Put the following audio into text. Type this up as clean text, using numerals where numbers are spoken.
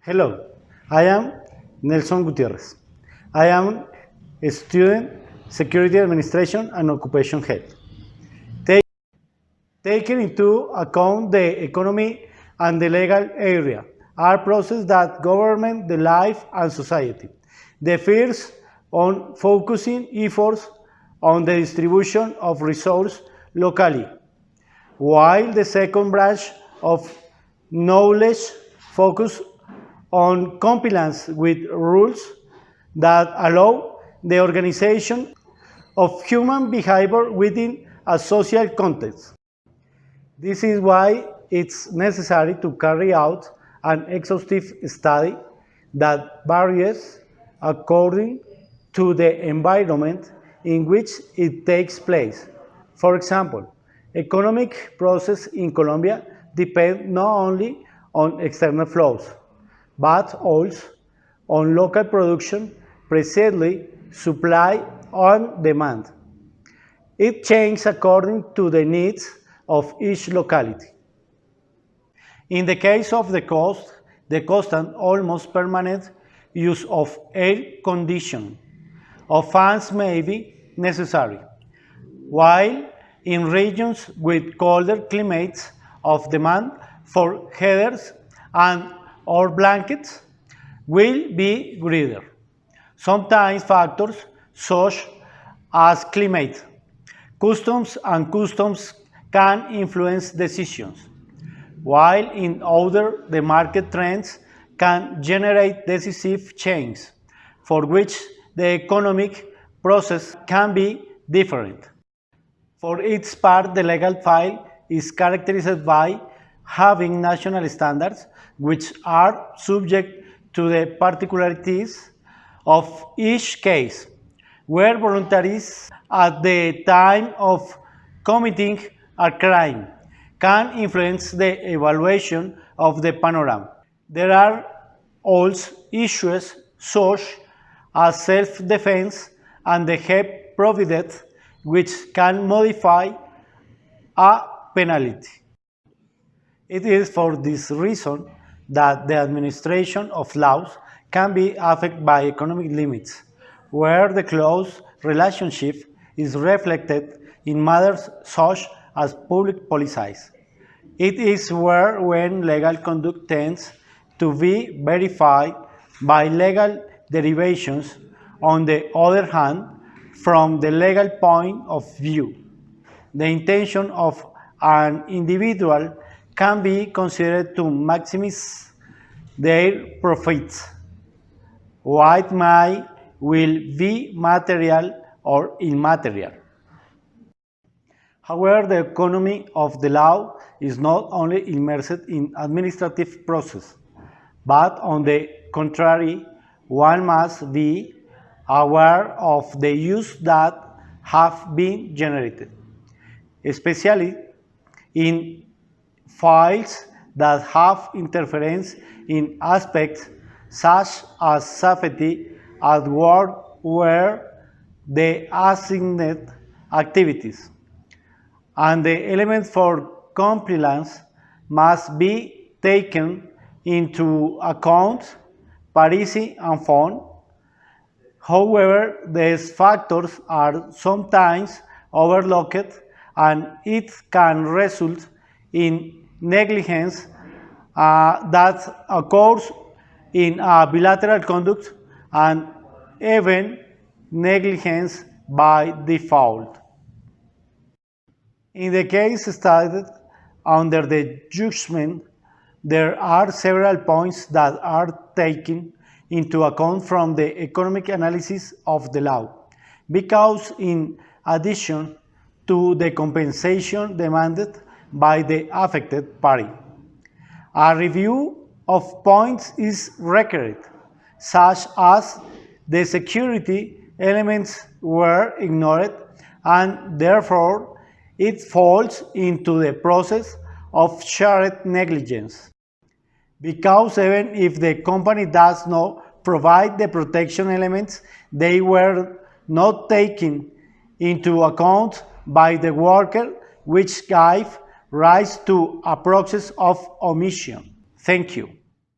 Hello, I am Nelson Gutierrez. I am a student, Security Administration and Occupation Head. Taking into account the economy and the legal area are processes that govern the life and society. The first on focusing efforts on the distribution of resources locally, while the second branch of knowledge focus on compliance with rules that allow the organization of human behavior within a social context. This is why it's necessary to carry out an exhaustive study that varies according to the environment in which it takes place. For example, economic process in Colombia depend not only on external flows, but also on local production, precisely supply and demand. It changes according to the needs of each locality. In the case of the coast, the constant, almost permanent use of air conditioning of fans may be necessary, while in regions with colder climates of demand for heaters and or blankets will be greater. Sometimes factors such as climate, customs and customs can influence decisions, while in other the market trends can generate decisive change, for which the economic process can be different. For its part, the legal file is characterized by having national standards which are subject to the particularities of each case, where voluntaries at the time of committing a crime can influence the evaluation of the panorama. There are also issues such as self-defense and the help provided which can modify a penalty. It is for this reason that the administration of laws can be affected by economic limits, where the close relationship is reflected in matters such as public policies. It is where when legal conduct tends to be verified by legal derivations, on the other hand, from the legal point of view, the intention of an individual can be considered to maximize their profits. What may will be material or immaterial. However, the economy of the law is not only immersed in administrative process, but on the contrary, one must be aware of the use that have been generated, especially in files that have interference in aspects such as safety at work where the assigned activities and the elements for compliance must be taken into account, privacy and fun. However, these factors are sometimes overlooked and it can result in negligence that occurs in bilateral conduct and even negligence by default. In the case studied under the judgment, there are several points that are taken into account from the economic analysis of the law, because in addition to the compensation demanded by the affected party, a review of points is required, such as the security elements were ignored and therefore it falls into the process of shared negligence. Because even if the company does not provide the protection elements, they were not taken into account by the worker, which gave rise to a process of omission. Thank you.